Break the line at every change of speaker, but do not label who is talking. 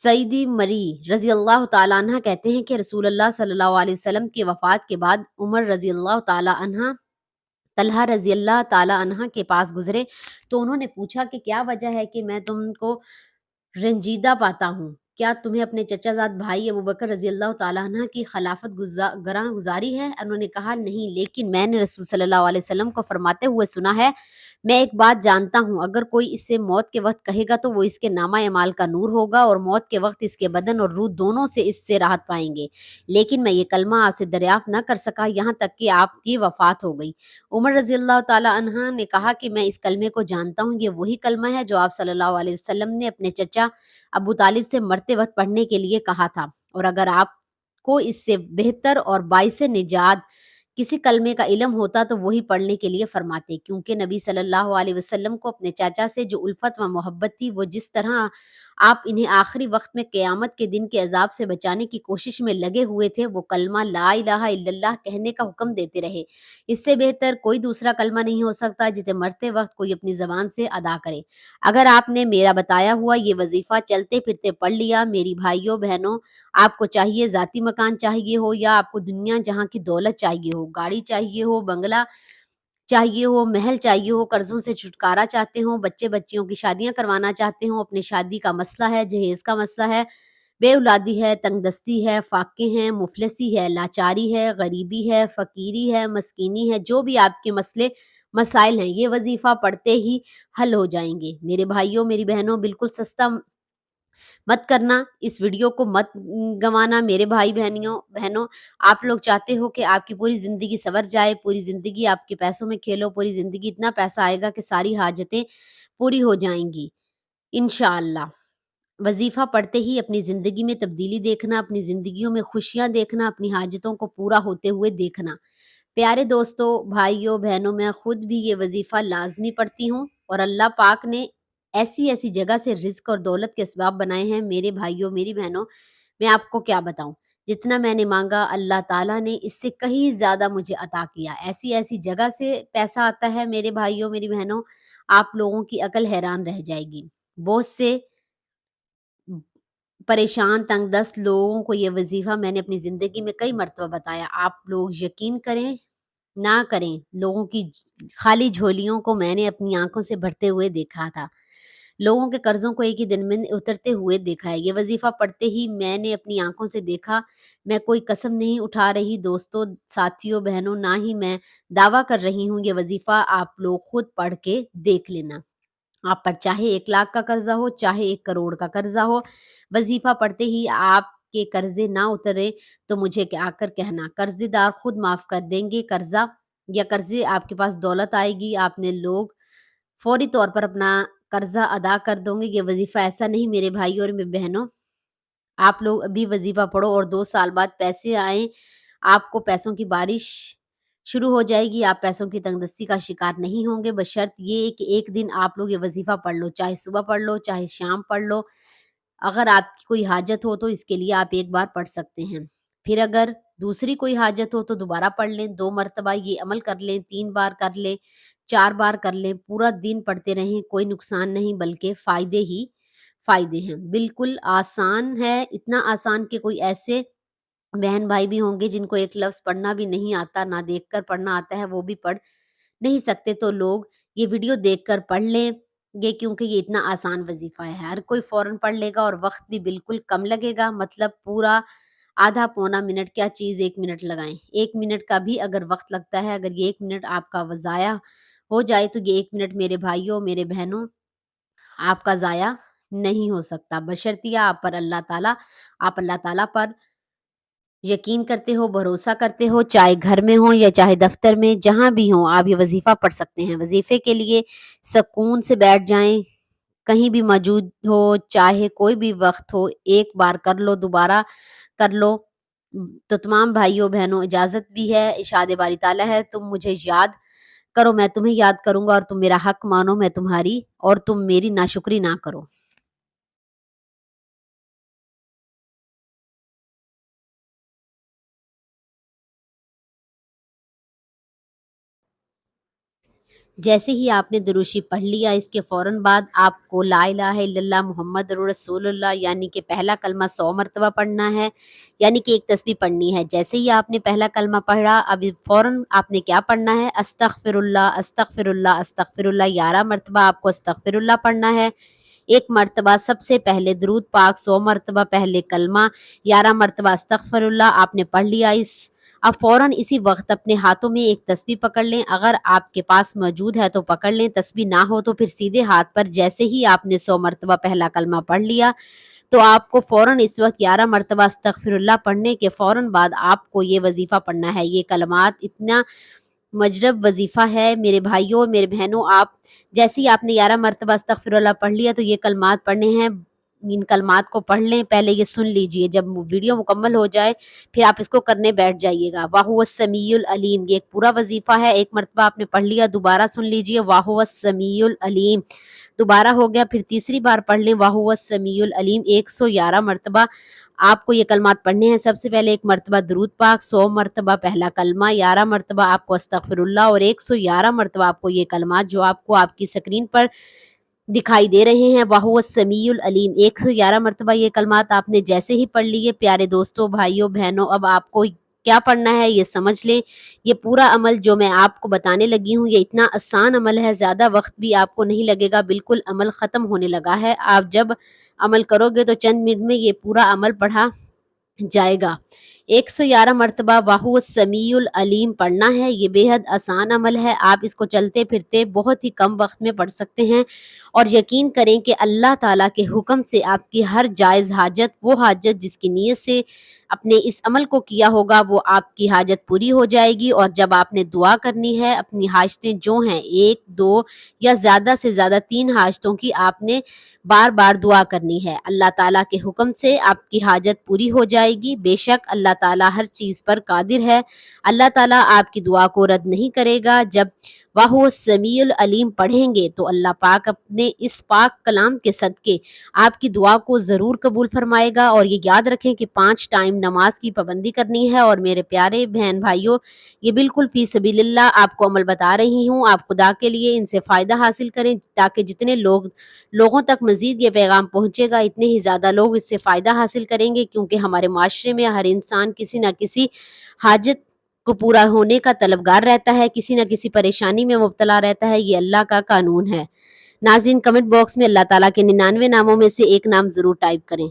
سیدی مری رضی اللہ تعالیٰ عنہ کہتے ہیں کہ رسول اللہ صلی اللہ علیہ وسلم کی وفات کے بعد عمر رضی اللہ تعالیٰ عنہ طلحہ رضی اللہ تعالیٰ عنہ کے پاس گزرے تو انہوں نے پوچھا کہ کیا وجہ ہے کہ میں تم کو رنجیدہ پاتا ہوں؟ کیا تمہیں اپنے چچا زاد بھائی ابوبکر رضی اللہ تعالیٰ عنہ کی خلافت گراں گزاری ہے؟ انہوں نے کہا نہیں، لیکن میں نے رسول صلی اللہ علیہ وسلم کو فرماتے ہوئے سنا ہے، میں ایک بات جانتا ہوں، اگر کوئی اس سے موت کے وقت کہے گا تو وہ اس کے نامہ اعمال کا نور ہوگا اور موت کے وقت اس کے بدن اور روح دونوں سے اس سے راحت پائیں گے، لیکن میں یہ کلمہ آپ سے دریافت نہ کر سکا یہاں تک کہ آپ کی وفات ہو گئی۔ عمر رضی اللہ تعالیٰ عنہ نے کہا کہ میں اس کلمے کو جانتا ہوں، یہ وہی کلمہ ہے جو آپ صلی اللہ علیہ وسلم نے اپنے چچا ابو طالب سے مرتے وقت پڑھنے کے لیے کہا تھا، اور اگر آپ کو اس سے بہتر اور باعث نجات کسی کلمے کا علم ہوتا تو وہی پڑھنے کے لیے فرماتے، کیونکہ نبی صلی اللہ علیہ وسلم کو اپنے چاچا سے جو الفت و محبت تھی، وہ جس طرح آپ انہیں آخری وقت میں قیامت کے دن کے عذاب سے بچانے کی کوشش میں لگے ہوئے تھے، وہ کلمہ لا الہ الا اللہ کہنے کا حکم دیتے رہے۔ اس سے بہتر کوئی دوسرا کلمہ نہیں ہو سکتا جسے مرتے وقت کوئی اپنی زبان سے ادا کرے۔ اگر آپ نے میرا بتایا ہوا یہ وظیفہ چلتے پھرتے پڑھ لیا، میری بھائیوں بہنوں، آپ کو چاہیے ذاتی مکان چاہیے ہو یا آپ کو دنیا جہاں کی دولت چاہیے ہو، گاڑی چاہیے ہو، بنگلہ چاہیے ہو، محل چاہیے ہو، قرضوں سے چھٹکارا چاہتے ہوں، بچے بچیوں کی شادیاں کروانا چاہتے ہوں، اپنی شادی کا مسئلہ ہے، جہیز کا مسئلہ ہے، بے اولادی ہے، تنگ دستی ہے، فاقے ہیں، مفلسی ہے، لاچاری ہے، غریبی ہے، فقیری ہے، مسکینی ہے، جو بھی آپ کے مسائل ہیں، یہ وظیفہ پڑھتے ہی حل ہو جائیں گے۔ میرے بھائیوں، میری بہنوں، بالکل سستا مت کرنا، اس ویڈیو کو مت گنوانا۔ میرے بھائی بہنوں، آپ لوگ چاہتے ہو کہ آپ کی پوری زندگی سنور جائے، پوری زندگی آپ کے پیسوں میں کھیلو، پوری زندگی اتنا پیسہ آئے گا کہ ساری حاجتیں پوری ہو جائیں گی انشاءاللہ۔ وظیفہ پڑھتے ہی اپنی زندگی میں تبدیلی دیکھنا، اپنی زندگیوں میں خوشیاں دیکھنا، اپنی حاجتوں کو پورا ہوتے ہوئے دیکھنا۔ پیارے دوستو، بھائیوں بہنوں، میں خود بھی یہ وظیفہ لازمی پڑھتی ہوں اور اللہ پاک نے ایسی ایسی جگہ سے رزق اور دولت کے اسباب بنائے ہیں میرے بھائیوں میری بہنوں، میں آپ کو کیا بتاؤں۔ جتنا میں نے مانگا اللہ تعالیٰ نے اس سے کہیں زیادہ مجھے عطا کیا۔ ایسی ایسی جگہ سے پیسہ آتا ہے میرے بھائیوں میری بہنوں، آپ لوگوں کی عقل حیران رہ جائے گی۔ بہت سے پریشان تنگ دست لوگوں کو یہ وظیفہ میں نے اپنی زندگی میں کئی مرتبہ بتایا۔ آپ لوگ یقین کریں نہ کریں، لوگوں کی خالی جھولیوں کو میں نے اپنی آنکھوں سے بھرتے ہوئے دیکھا تھا، لوگوں کے قرضوں کو ایک ہی دن میں اترتے ہوئے دیکھا ہے۔ یہ وظیفہ پڑھتے ہی میں نے اپنی آنکھوں سے دیکھا۔ میں کوئی قسم نہیں اٹھا رہی دوستوں، ساتھیوں، بہنوں، نہ ہی میں دعویٰ کر رہی ہوں۔ یہ وظیفہ آپ لوگ خود پڑھ کے دیکھ لینا۔ آپ پر چاہے 1 لاکھ کا قرضہ ہو، چاہے 1 کروڑ کا قرضہ ہو، وظیفہ پڑھتے ہی آپ کے قرضے نہ اترے تو مجھے آ کر کہنا، قرضے دار خود معاف کر دیں گے قرضہ، یا قرضے آپ کے پاس دولت آئے گی، آپ نے لوگ فوری طور پر اپنا قرضہ ادا کر دوں گے۔ یہ وظیفہ ایسا نہیں میرے بھائی اور میرے بہنوں، آپ لوگ ابھی وظیفہ پڑھو اور 2 سال بعد پیسے آئیں، آپ کو پیسوں کی بارش شروع ہو جائے گی، آپ پیسوں کی تنگ دستی کا شکار نہیں ہوں گے، بشرط یہ کہ ایک دن آپ لوگ یہ وظیفہ پڑھ لو، چاہے صبح پڑھ لو، چاہے شام پڑھ لو۔ اگر آپ کی کوئی حاجت ہو تو اس کے لیے آپ ایک بار پڑھ سکتے ہیں، پھر اگر دوسری کوئی حاجت ہو تو دوبارہ پڑھ لیں، 2 مرتبہ یہ عمل کر لیں، 3 بار کر لیں، 4 بار کر لیں، پورا دن پڑھتے رہیں، کوئی نقصان نہیں بلکہ فائدے ہی فائدے ہیں۔ بالکل آسان ہے، اتنا آسان کہ کوئی ایسے بہن بھائی بھی ہوں گے جن کو ایک لفظ پڑھنا بھی نہیں آتا، نہ دیکھ کر پڑھنا آتا ہے، وہ بھی پڑھ نہیں سکتے، تو لوگ یہ ویڈیو دیکھ کر پڑھ لیں گے، کیونکہ یہ اتنا آسان وظیفہ ہے، ہر کوئی فوراً پڑھ لے گا اور وقت بھی بالکل کم لگے گا، مطلب پورا آدھا پونا منٹ کیا چیز 1 منٹ لگائیں، 1 منٹ کا بھی اگر وقت لگتا ہے، اگر یہ 1 منٹ آپ کا ضائع ہو جائے تو یہ 1 منٹ میرے بھائیوں میرے بہنوں آپ کا ضائع نہیں ہو سکتا، بشرطیہ آپ اللہ تعالیٰ پر یقین کرتے ہو، بھروسہ کرتے ہو، چاہے گھر میں ہو یا چاہے دفتر میں، جہاں بھی ہوں آپ یہ وظیفہ پڑھ سکتے ہیں۔ وظیفے کے لیے سکون سے بیٹھ جائیں، کہیں بھی موجود ہو، چاہے کوئی بھی وقت ہو، ایک بار کر لو، دوبارہ کر لو۔ تو تمام بھائیوں بہنوں اجازت بھی ہے، ارشاد باری تعالیٰ ہے، تم مجھے یاد کرو میں تمہیں یاد کروں گا، اور تم میرا حق مانو میں تمہاری، اور تم میری ناشکری نہ کرو۔ جیسے ہی آپ نے درود شریف پڑھ لیا، اس کے فوراً بعد آپ کو لا الہ الا اللہ محمد رسول اللہ یعنی کہ پہلا کلمہ 100 مرتبہ پڑھنا ہے، یعنی کہ ایک تسبیح پڑھنی ہے۔ جیسے ہی آپ نے پہلا کلمہ پڑھا، اب فوراً آپ نے کیا پڑھنا ہے؟ استغفر اللہ، استغفر اللہ، استغفر اللہ 11 مرتبہ آپ کو استغفر اللہ پڑھنا ہے۔ ایک مرتبہ سب سے پہلے درود پاک 100 مرتبہ، پہلے کلمہ 11 مرتبہ استغفر اللہ آپ نے پڑھ لیا۔ اب فوراً اسی وقت اپنے ہاتھوں میں ایک تسبیح پکڑ لیں، اگر آپ کے پاس موجود ہے تو پکڑ لیں، تسبیح نہ ہو تو پھر سیدھے ہاتھ پر جیسے ہی آپ نے 100 مرتبہ پہلا کلمہ پڑھ لیا تو آپ کو فوراً اس وقت 11 مرتبہ استغفر اللہ پڑھنے کے فوراً بعد آپ کو یہ وظیفہ پڑھنا ہے۔ یہ کلمات اتنا مجرب وظیفہ ہے میرے بھائیوں میرے بہنوں، آپ جیسے ہی آپ نے 11 مرتبہ استغفر اللہ پڑھ لیا تو یہ کلمات پڑھنے ہیں۔ ان کلمات کو پڑھ لیں، پہلے یہ سن لیجئے، جب ویڈیو مکمل ہو جائے پھر آپ اس کو کرنے بیٹھ جائیے گا۔ وَهُوَ السَّمِيعُ الْعَلِيمُ، یہ ایک پورا وظیفہ ہے، ایک مرتبہ آپ نے پڑھ لیا، دوبارہ سن لیجئے وَهُوَ السَّمِيعُ الْعَلِيمُ، دوبارہ ہو گیا، پھر تیسری بار پڑھ لیں وَهُوَ السَّمِيعُ الْعَلِيمُ 111 مرتبہ آپ کو یہ کلمات پڑھنے ہیں۔ سب سے پہلے ایک مرتبہ درود پاک، 100 مرتبہ پہلا کلمہ، 11 مرتبہ آپ کو استغفر اللہ اور 111 مرتبہ آپ کو یہ کلمات جو آپ کو آپ کی اسکرین پر دکھائی دے رہے ہیں، وَهُوَ السَّمِيعُ الْعَلِيمُ 111 مرتبہ یہ کلمات آپ نے جیسے ہی پڑھ لیے پیارے دوستوں بھائیوں بہنوں، اب آپ کو کیا پڑھنا ہے یہ سمجھ لیں۔ یہ پورا عمل جو میں آپ کو بتانے لگی ہوں یہ اتنا آسان عمل ہے، زیادہ وقت بھی آپ کو نہیں لگے گا، بالکل عمل ختم ہونے لگا ہے۔ آپ جب عمل کرو گے تو چند منٹ میں یہ پورا عمل پڑھا جائے گا۔ 111 مرتبہ وَهُوَ السَّمِيعُ الْعَلِيمُ پڑھنا ہے، یہ بے حد آسان عمل ہے، آپ اس کو چلتے پھرتے بہت ہی کم وقت میں پڑھ سکتے ہیں، اور یقین کریں کہ اللہ تعالیٰ کے حکم سے آپ کی ہر جائز حاجت، وہ حاجت جس کی نیت سے اپنے اس عمل کو کیا ہوگا وہ آپ کی حاجت پوری ہو جائے گی۔ اور جب آپ نے دعا کرنی ہے اپنی حاجتیں جو ہیں 1 2 یا زیادہ سے زیادہ 3 حاجتوں کی آپ نے بار بار دعا کرنی ہے، اللہ تعالیٰ کے حکم سے آپ کی حاجت پوری ہو جائے گی۔ بے شک اللہ تعالیٰ ہر چیز پر قادر ہے، اللہ تعالیٰ آپ کی دعا کو رد نہیں کرے گا۔ جب وَهُوَ السَّمِيعُ الْعَلِيمُ پڑھیں گے تو اللہ پاک اپنے اس پاک کلام کے صدقے آپ کی دعا کو ضرور قبول فرمائے گا۔ اور یہ یاد رکھیں کہ 5 ٹائم نماز کی پابندی کرنی ہے، اور میرے پیارے بہن بھائیوں یہ بالکل فی سبیل اللہ آپ کو عمل بتا رہی ہوں، آپ خدا کے لیے ان سے فائدہ حاصل کریں تاکہ جتنے لوگوں تک مزید یہ پیغام پہنچے گا اتنے ہی زیادہ لوگ اس سے فائدہ حاصل کریں گے، کیونکہ ہمارے معاشرے میں ہر انسان کسی نہ کسی حاجت کو پورا ہونے کا طلبگار رہتا ہے، کسی نہ کسی پریشانی میں مبتلا رہتا ہے، یہ اللہ کا قانون ہے۔ ناظرین کمنٹ باکس میں اللہ تعالیٰ کے 99 ناموں میں سے ایک نام ضرور ٹائپ کریں۔